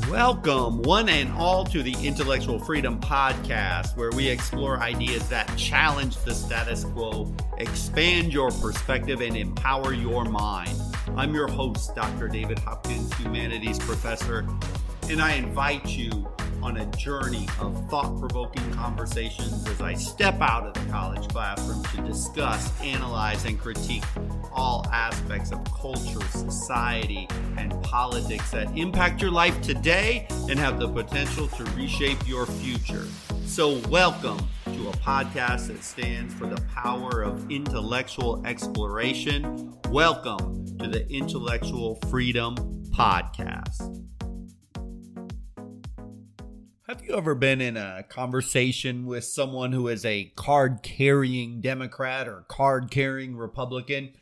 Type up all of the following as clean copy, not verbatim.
Welcome, one and all, to the Intellectual Freedom Podcast, where we explore ideas that challenge the status quo, expand your perspective, and empower your mind. I'm your host, Dr. David Hopkins, humanities professor, and I invite you on a journey of thought-provoking conversations as I step out of the college classroom to discuss, analyze, and critique all aspects of culture, society, and politics that impact your life today and have the potential to reshape your future. So welcome to a podcast that stands for the power of intellectual exploration. Welcome to the Intellectual Freedom Podcast. Have you ever been in a conversation with someone who is a card-carrying Democrat or card-carrying Republican,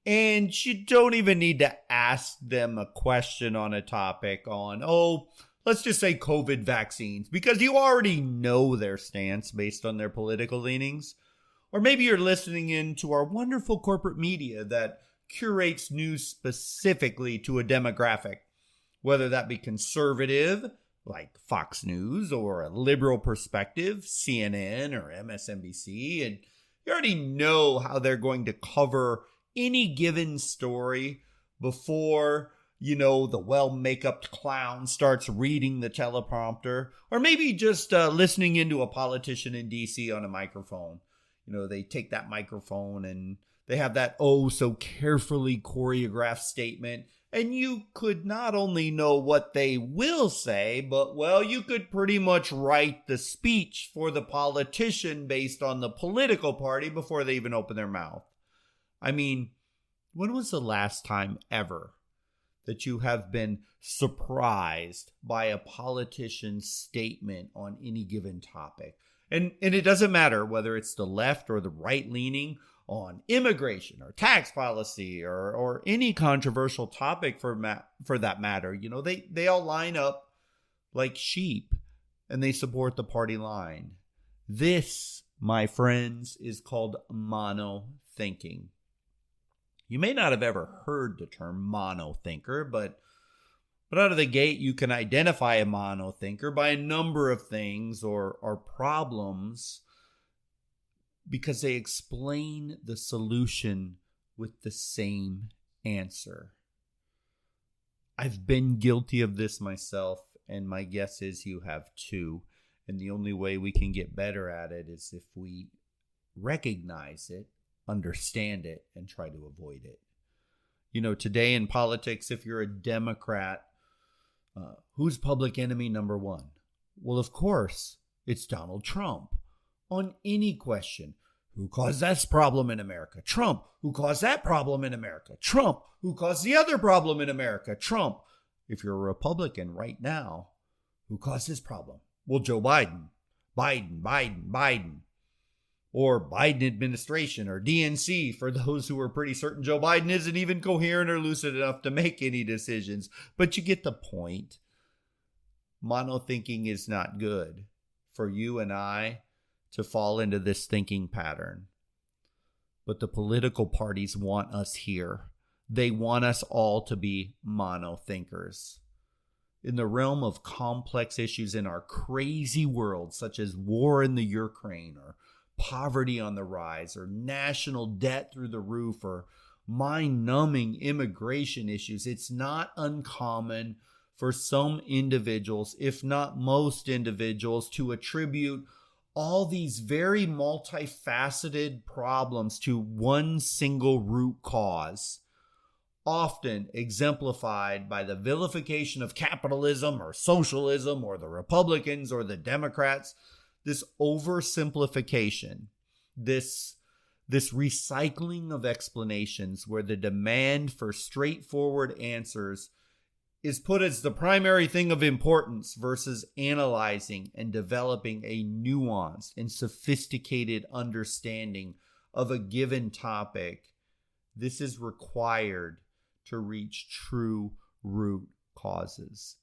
and you don't even need to ask them a question on a topic on, let's just say COVID vaccines, because you already know their stance based on their political leanings? Or maybe you're listening in to our wonderful corporate media that curates news specifically to a demographic, whether that be conservative, like Fox News, or a liberal perspective, CNN or MSNBC, and you already know how they're going to cover any given story before, the well-make-upped clown starts reading the teleprompter, or maybe just listening into a politician in D.C. on a microphone. They take that microphone and they have that so carefully choreographed statement, and you could not only know what they will say, but, you could pretty much write the speech for the politician based on the political party before they even open their mouth. I mean, when was the last time ever that you have been surprised by a politician's statement on any given topic? And it doesn't matter whether it's the left or the right leaning on immigration or tax policy or any controversial topic for that matter. They all line up like sheep and they support the party line. This, my friends, is called monothinking. You may not have ever heard the term monothinker, but out of the gate, you can identify a monothinker by a number of things or problems, because they explain the solution with the same answer. I've been guilty of this myself, and my guess is you have too. And the only way we can get better at it is if we recognize it, understand it, and try to avoid it. Today in politics, if you're a Democrat, who's public enemy number one? Well, of course, it's Donald Trump. On any question, who caused this problem in America? Trump. Who caused that problem in America? Trump. Who caused the other problem in America? Trump. If you're a Republican right now, who caused this problem? Well, Joe Biden. Biden. Or Biden administration, or DNC, for those who are pretty certain Joe Biden isn't even coherent or lucid enough to make any decisions. But you get the point. Monothinking is not good for you and I to fall into this thinking pattern. But the political parties want us here. They want us all to be monothinkers. In the realm of complex issues in our crazy world, such as war in the Ukraine, or poverty on the rise, or national debt through the roof, or mind-numbing immigration issues, it's not uncommon for some individuals, if not most individuals, to attribute all these very multifaceted problems to one single root cause, often exemplified by the vilification of capitalism or socialism or the Republicans or the Democrats. This oversimplification, this recycling of explanations where the demand for straightforward answers is put as the primary thing of importance versus analyzing and developing a nuanced and sophisticated understanding of a given topic. This is required to reach true root causes,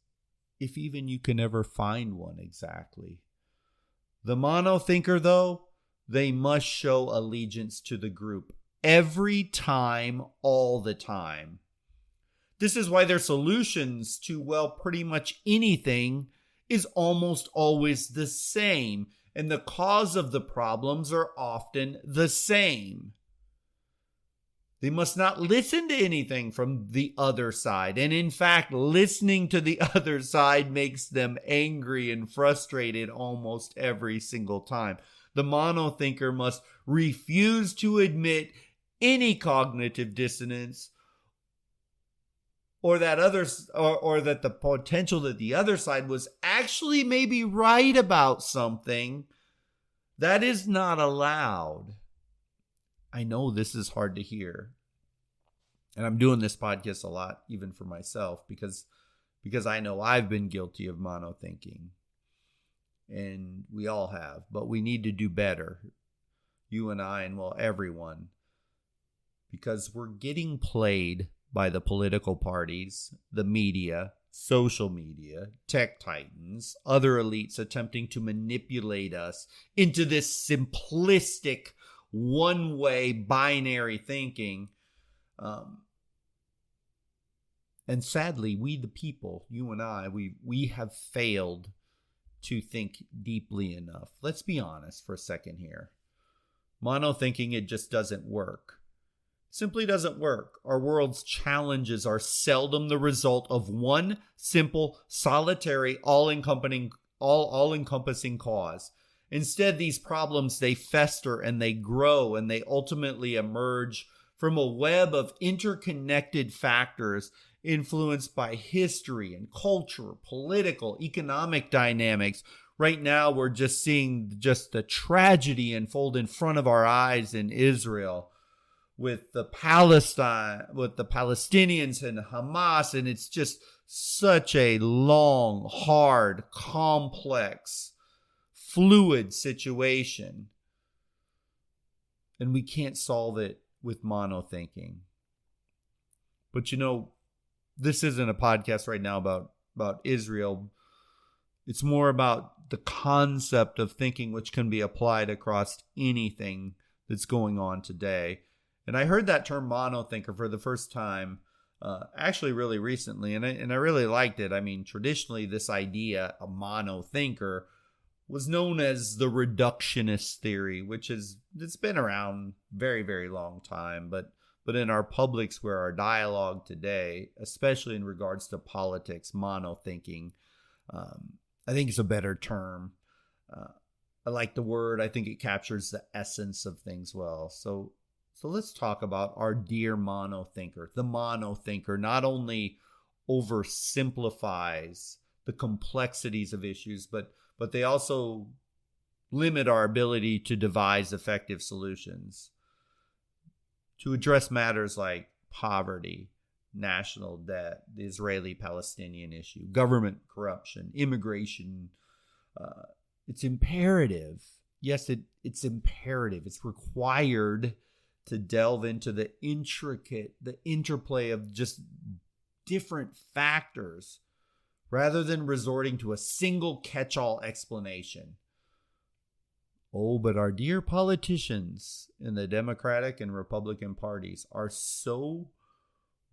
if even you can ever find one exactly. The monothinker, though, they must show allegiance to the group every time, all the time. This is why their solutions to, well, pretty much anything is almost always the same, and the cause of the problems are often the same. They must not listen to anything from the other side. And in fact, listening to the other side makes them angry and frustrated almost every single time. The monothinker must refuse to admit any cognitive dissonance or that the potential that the other side was actually maybe right about something. That is not allowed. I know this is hard to hear. And I'm doing this podcast a lot, even for myself, because I know I've been guilty of monothinking. And we all have. But we need to do better. You and I, and well, everyone. Because we're getting played by the political parties, the media, social media, tech titans, other elites attempting to manipulate us into this simplistic, one-way binary thinking. And sadly, we the people, you and I, we have failed to think deeply enough. Let's be honest for a second here. Monothinking, it just doesn't work. Simply doesn't work. Our world's challenges are seldom the result of one simple, solitary, all-encompassing cause. Instead, these problems, they fester and they grow and they ultimately emerge from a web of interconnected factors influenced by history and culture, political, economic dynamics. Right now, we're just seeing just the tragedy unfold in front of our eyes in Israel with the Palestinians and Hamas, and it's just such a long, hard, complex, fluid situation. And we can't solve it with monothinking. But you know, this isn't a podcast right now about Israel. It's more about the concept of thinking which can be applied across anything that's going on today. And I heard that term monothinker for the first time actually really recently, and I really liked it. I mean, traditionally, this idea, a monothinker, was known as the reductionist theory, it's been around very, very long time. But in our public square, our dialogue today, especially in regards to politics, monothinking, I think it's a better term. I like the word. I think it captures the essence of things well. So let's talk about our dear monothinker. The monothinker not only oversimplifies the complexities of issues, but they also limit our ability to devise effective solutions to address matters like poverty, national debt, the Israeli-Palestinian issue, government corruption, immigration. It's imperative. Yes, it's imperative. It's required to delve into the interplay of just different factors rather than resorting to a single catch-all explanation. Oh, but our dear politicians in the Democratic and Republican parties are so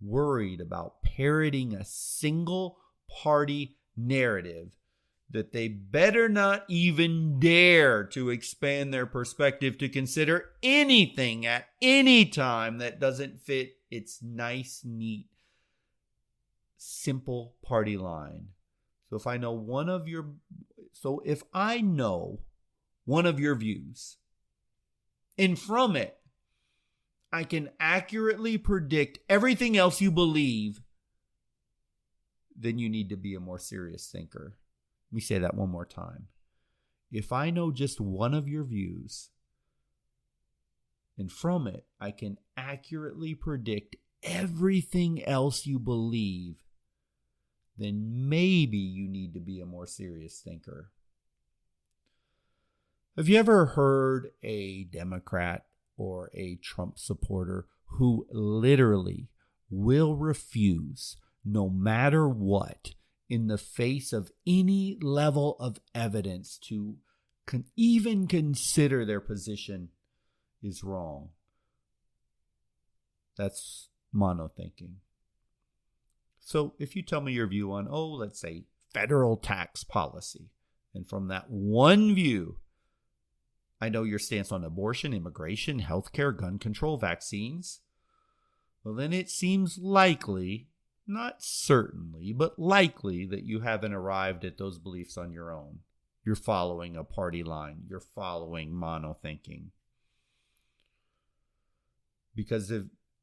worried about parroting a single party narrative that they better not even dare to expand their perspective to consider anything at any time that doesn't fit its nice, neat, simple party line. So if I know one of your views, and from it, I can accurately predict everything else you believe, then you need to be a more serious thinker. Let me say that one more time. If I know just one of your views, and from it, I can accurately predict everything else you believe, then maybe you need to be a more serious thinker. Have you ever heard a Democrat or a Trump supporter who literally will refuse, no matter what, in the face of any level of evidence, to even consider their position is wrong? That's monothinking. So if you tell me your view on, let's say federal tax policy, and from that one view, I know your stance on abortion, immigration, healthcare, gun control, vaccines, well, then it seems likely, not certainly, but likely that you haven't arrived at those beliefs on your own. You're following a party line. You're following monothinking. Because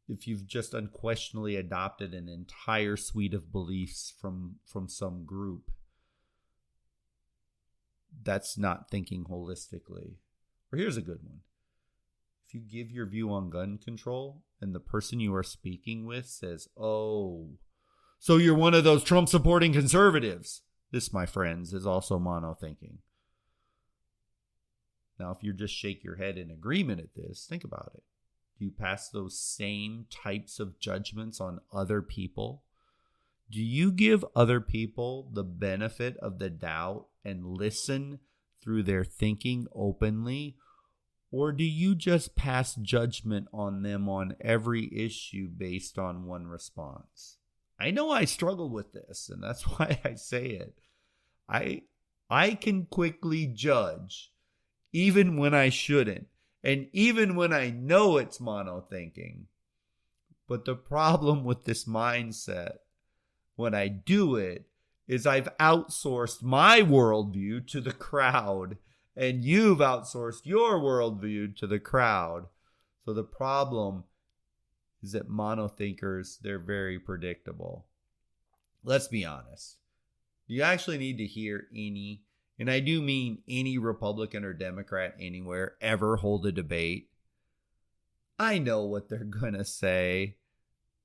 if you've just unquestionably adopted an entire suite of beliefs from some group, that's not thinking holistically. Or here's a good one. If you give your view on gun control and the person you are speaking with says, so you're one of those Trump supporting conservatives. This, my friends, is also monothinking. Now, if you just shake your head in agreement at this, think about it. Do you pass those same types of judgments on other people? Do you give other people the benefit of the doubt and listen through their thinking openly? Or do you just pass judgment on them on every issue based on one response? I know I struggle with this, and that's why I say it. I can quickly judge, even when I shouldn't. And even when I know it's monothinking. But the problem with this mindset, when I do it, is I've outsourced my worldview to the crowd. And you've outsourced your worldview to the crowd. So the problem is that monothinkers, they're very predictable. Let's be honest. You actually need to hear any, and I do mean any Republican or Democrat anywhere, ever hold a debate. I know what they're going to say.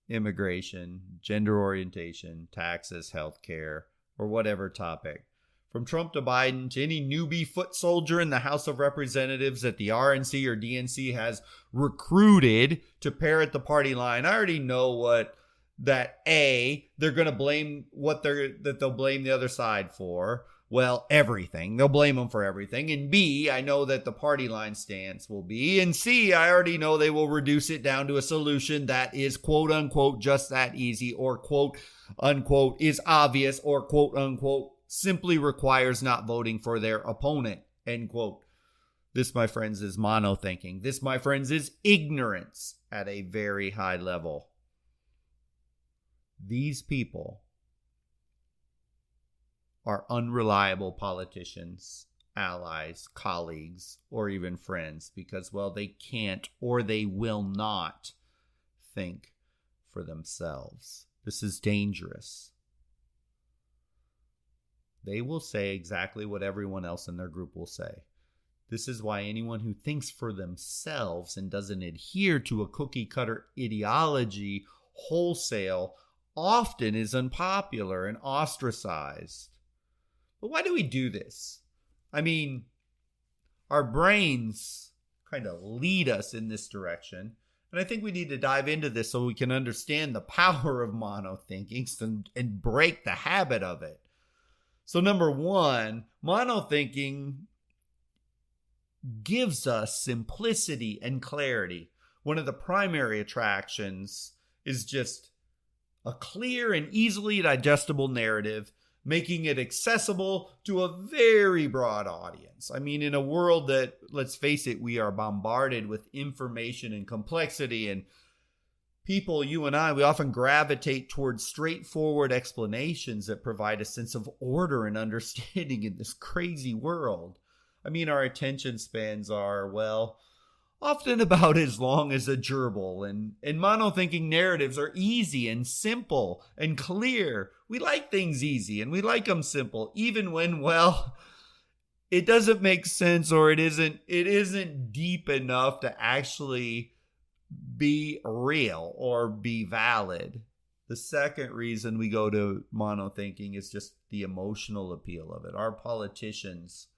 Immigration, gender orientation, taxes, healthcare, or whatever topic. From Trump to Biden to any newbie foot soldier in the House of Representatives that the RNC or DNC has recruited to parrot the party line. I already know what that they're going to blame they'll blame the other side for. Well, everything. They'll blame them for everything. And B, I know that the party line stance will be. And C, I already know they will reduce it down to a solution that is quote unquote just that easy, or quote unquote is obvious, or quote unquote simply requires not voting for their opponent, end quote. This, my friends, is monothinking. This, my friends, is ignorance at a very high level. These people are unreliable politicians, allies, colleagues, or even friends because, well, they can't or they will not think for themselves. This is dangerous. They will say exactly what everyone else in their group will say. This is why anyone who thinks for themselves and doesn't adhere to a cookie-cutter ideology wholesale often is unpopular and ostracized. But why do we do this? I mean, our brains kind of lead us in this direction. And I think we need to dive into this so we can understand the power of monothinking and break the habit of it. So number one, monothinking gives us simplicity and clarity. One of the primary attractions is just a clear and easily digestible narrative, making it accessible to a very broad audience. I mean, in a world that, let's face it, we are bombarded with information and complexity, and people, you and I, we often gravitate towards straightforward explanations that provide a sense of order and understanding in this crazy world. I mean, our attention spans are, well, often about as long as a gerbil, and monothinking narratives are easy and simple and clear. We like things easy and we like them simple, even when, well, it doesn't make sense or it isn't deep enough to actually be real or be valid. The second reason we go to monothinking is just the emotional appeal of it. Our politicians,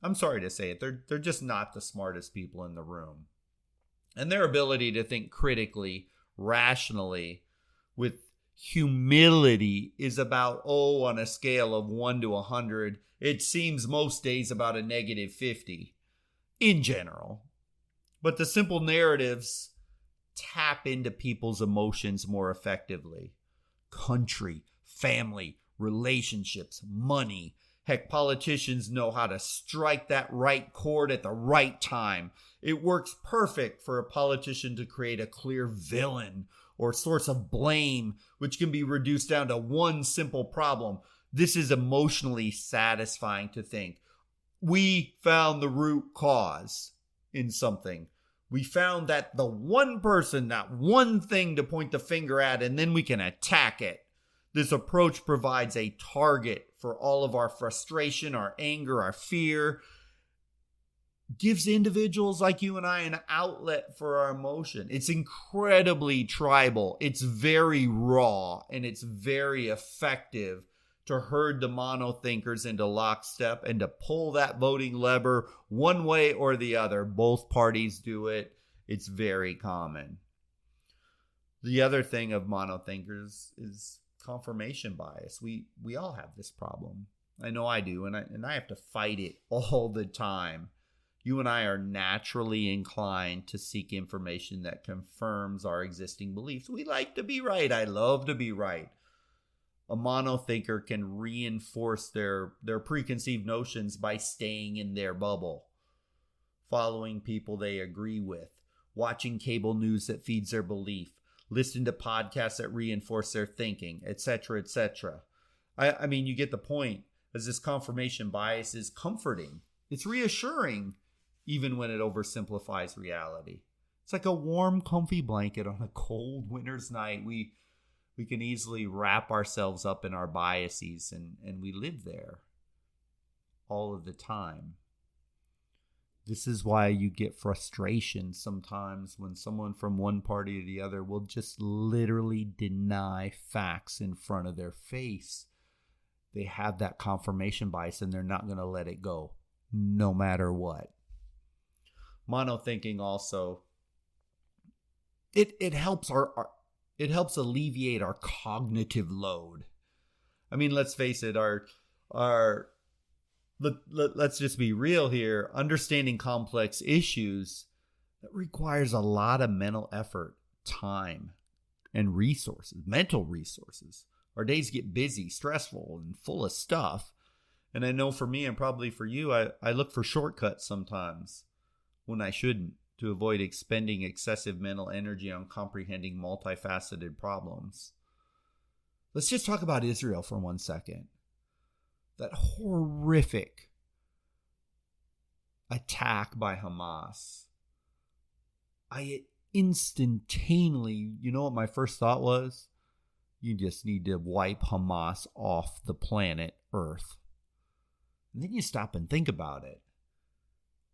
I'm sorry to say it, they're just not the smartest people in the room. And their ability to think critically, rationally, with humility is about, on a scale of 1 to 100, it seems most days about a -50 in general. But the simple narratives tap into people's emotions more effectively. country, family, relationships, money. Heck, politicians know how to strike that right chord at the right time. It works perfect for a politician to create a clear villain or source of blame, which can be reduced down to one simple problem. This is emotionally satisfying to think. We found the root cause in something. We found that the one person, that one thing to point the finger at, and then we can attack it. This approach provides a target for all of our frustration, our anger, our fear. Gives individuals like you and I an outlet for our emotion. It's incredibly tribal. It's very raw, and it's very effective to herd the monothinkers into lockstep and to pull that voting lever one way or the other. Both parties do it. It's very common. The other thing of monothinkers is confirmation bias. We all have this problem. I know I do, and I have to fight it all the time. You and I are naturally inclined to seek information that confirms our existing beliefs. We like to be right. I love to be right. A monothinker can reinforce their preconceived notions by staying in their bubble, following people they agree with, watching cable news that feeds their belief, listen to podcasts that reinforce their thinking, etc., etc. I mean, you get the point, as this confirmation bias is comforting. It's reassuring, even when it oversimplifies reality. It's like a warm, comfy blanket on a cold winter's night. We can easily wrap ourselves up in our biases, and we live there all of the time. This is why you get frustration sometimes when someone from one party or the other will just literally deny facts in front of their face. They have that confirmation bias, and they're not going to let it go, no matter what. Monothinking also, it helps it helps alleviate our cognitive load. I mean, let's face it, let's just be real here. Understanding complex issues, that requires a lot of mental effort, time, and resources, mental resources. Our days get busy, stressful, and full of stuff. And I know for me, and probably for you, I look for shortcuts sometimes when I shouldn't, to avoid expending excessive mental energy on comprehending multifaceted problems. Let's just talk about Israel for 1 second. That horrific attack by Hamas. I instantaneously, you know what my first thought was? You just need to wipe Hamas off the planet Earth. And then you stop and think about it.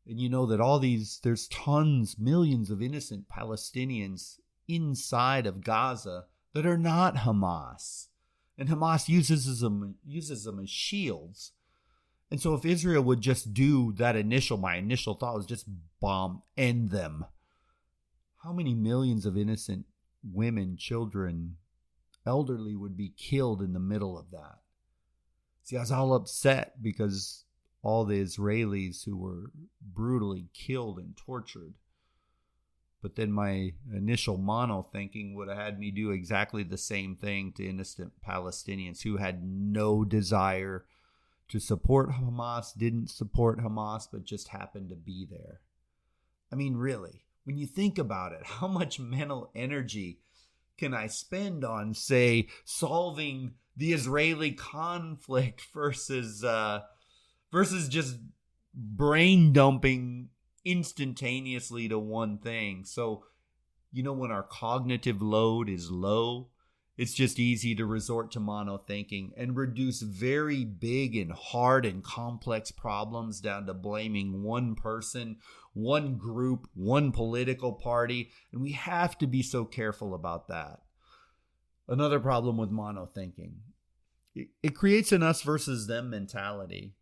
And you know that there's tons, millions of innocent Palestinians inside of Gaza that are not Hamas. And Hamas uses them as shields. And so if Israel would just do that my initial thought was just end them. How many millions of innocent women, children, elderly would be killed in the middle of that? See, I was all upset because all the Israelis who were brutally killed and tortured. But then my initial mono-thinking would have had me do exactly the same thing to innocent Palestinians who had no desire to support Hamas, didn't support Hamas, but just happened to be there. I mean, really, when you think about it, how much mental energy can I spend on, say, solving the Israeli conflict versus just brain dumping instantaneously to one thing? So, when our cognitive load is low, it's just easy to resort to mono-thinking and reduce very big and hard and complex problems down to blaming one person, one group, one political party. And we have to be so careful about that. Another problem with mono-thinking, it creates an us versus them mentality.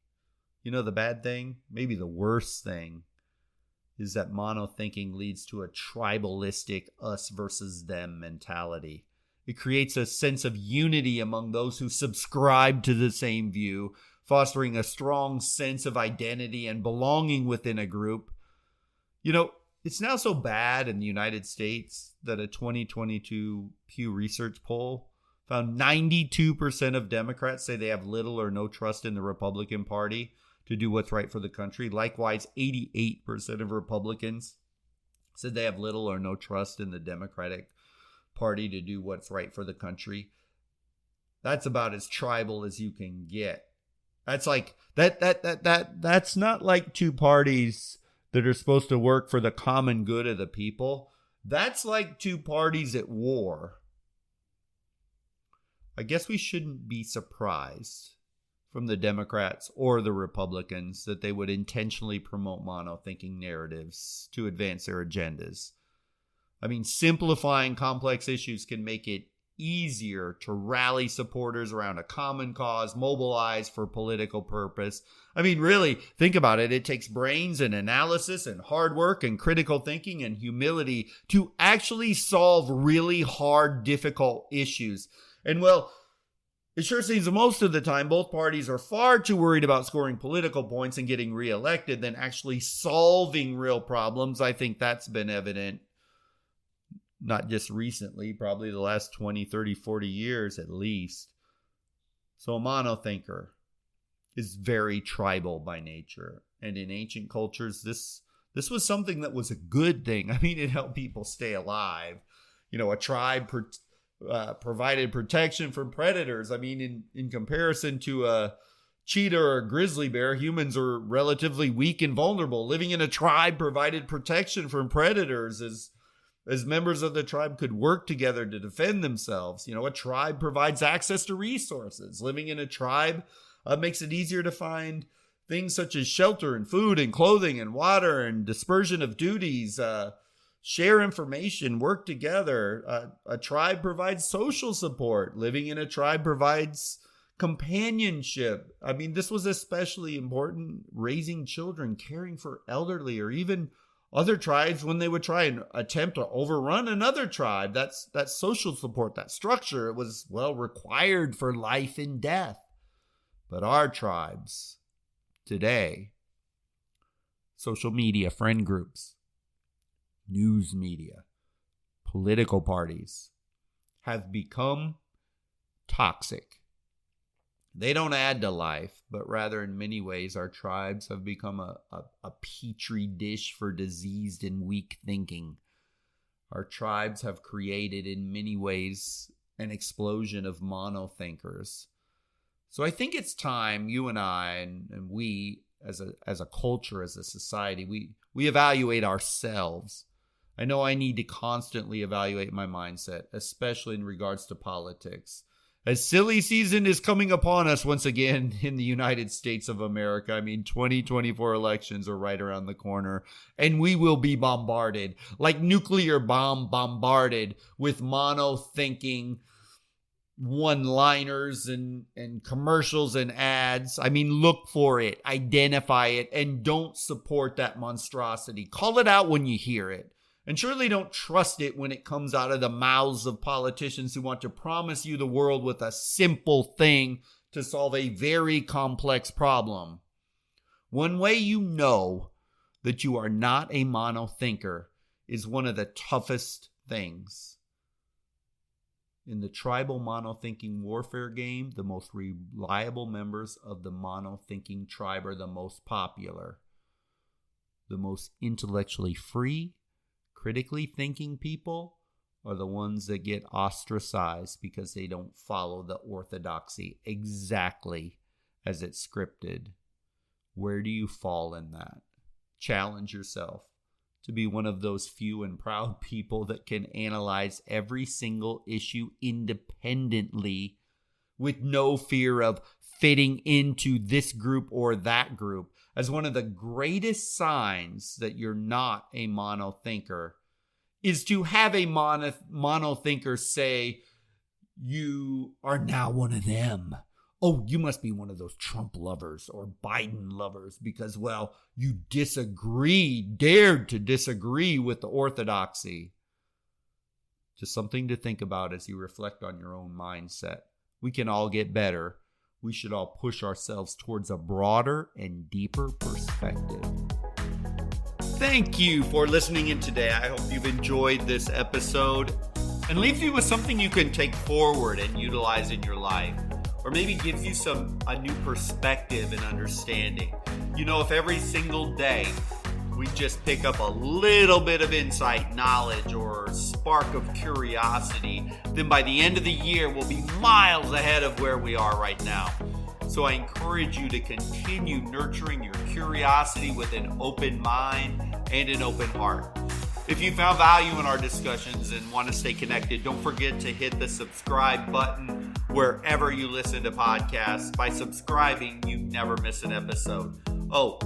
The bad thing, maybe the worst thing, is that mono-thinking leads to a tribalistic us versus them mentality. It creates a sense of unity among those who subscribe to the same view, fostering a strong sense of identity and belonging within a group. It's now so bad in the United States that a 2022 Pew Research poll found 92% of Democrats say they have little or no trust in the Republican Party to do what's right for the country. Likewise, 88% of Republicans said they have little or no trust in the Democratic Party to do what's right for the country. That's about as tribal as you can get. That's like that's not like two parties that are supposed to work for the common good of the people. That's like two parties at war. I guess we shouldn't be surprised from the Democrats or the Republicans that they would intentionally promote monothinking narratives to advance their agendas. I mean, simplifying complex issues can make it easier to rally supporters around a common cause, mobilize for political purpose. I mean, really, think about it. It takes brains and analysis and hard work and critical thinking and humility to actually solve really hard, difficult issues. And well, it sure seems that most of the time both parties are far too worried about scoring political points and getting reelected than actually solving real problems. I think that's been evident not just recently, probably the last 20, 30, 40 years at least. So a monothinker is very tribal by nature. And in ancient cultures, this was something that was a good thing. I mean, it helped people stay alive. You know, a tribe provided protection from predators. I mean, in comparison to a cheetah or a grizzly bear, humans are relatively weak and vulnerable. Living in a tribe provided protection from predators as members of the tribe could work together to defend themselves. You know, a tribe provides access to resources. Living in a tribe makes it easier to find things such as shelter and food and clothing and water and dispersion of duties, share information, work together. A tribe provides social support. Living in a tribe provides companionship. I mean, this was especially important raising children, caring for elderly, or even other tribes when they would try and attempt to overrun another tribe. That's social support, that structure. It was, well, required for life and death. But our tribes today, social media, friend groups, news media, political parties have become toxic. They don't add to life, but rather in many ways our tribes have become a petri dish for diseased and weak thinking. Our tribes have created in many ways an explosion of monothinkers. So I think it's time you and I and we as a culture, as a society, we evaluate ourselves. I know I need to constantly evaluate my mindset, especially in regards to politics. As silly season is coming upon us once again in the United States of America. I mean, 2024 elections are right around the corner, and we will be bombarded, like nuclear bomb bombarded, with mono-thinking one-liners and commercials and ads. I mean, look for it, identify it, and don't support that monstrosity. Call it out when you hear it. And surely don't trust it when it comes out of the mouths of politicians who want to promise you the world with a simple thing to solve a very complex problem. One way you know that you are not a monothinker is one of the toughest things. In the tribal monothinking warfare game, the most reliable members of the monothinking tribe are the most popular, the most intellectually free, critically thinking people are the ones that get ostracized because they don't follow the orthodoxy exactly as it's scripted. Where do you fall in that? Challenge yourself to be one of those few and proud people that can analyze every single issue independently with no fear of fitting into this group or that group. As one of the greatest signs that you're not a monothinker is to have a monothinker say, you are now one of them. Oh, you must be one of those Trump lovers or Biden lovers because, well, you dared to disagree with the orthodoxy. Just something to think about as you reflect on your own mindset. We can all get better. We should all push ourselves towards a broader and deeper perspective. Thank you for listening in today. I hope you've enjoyed this episode. and leaves you with something you can take forward and utilize in your life, or maybe gives you a new perspective and understanding. You know, if every single day we just pick up a little bit of insight, knowledge, or spark of curiosity, then by the end of the year we'll be miles ahead of where we are right now. So I encourage you to continue nurturing your curiosity with an open mind and an open heart. If you found value in our discussions and want to stay connected, don't forget to hit the subscribe button wherever you listen to podcasts. By subscribing, you never miss an episode. Oh,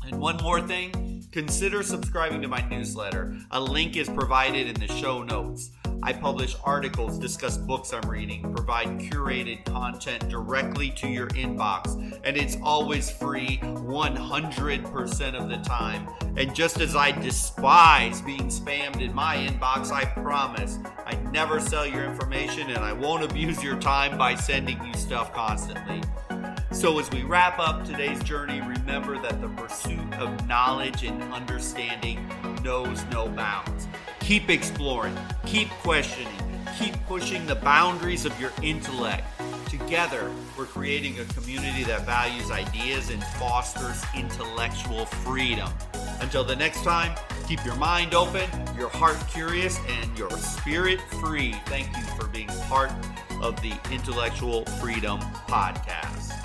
and one more thing, consider subscribing to my newsletter. A link is provided in the show notes. I publish articles, discuss books I'm reading, provide curated content directly to your inbox, and it's always free 100% of the time. And just as I despise being spammed in my inbox, I promise I never sell your information and I won't abuse your time by sending you stuff constantly. So as we wrap up today's journey, remember that the pursuit of knowledge and understanding knows no bounds. Keep exploring, keep questioning, keep pushing the boundaries of your intellect. Together, we're creating a community that values ideas and fosters intellectual freedom. Until the next time, keep your mind open, your heart curious, and your spirit free. Thank you for being part of the Intellectual Freedom Podcast.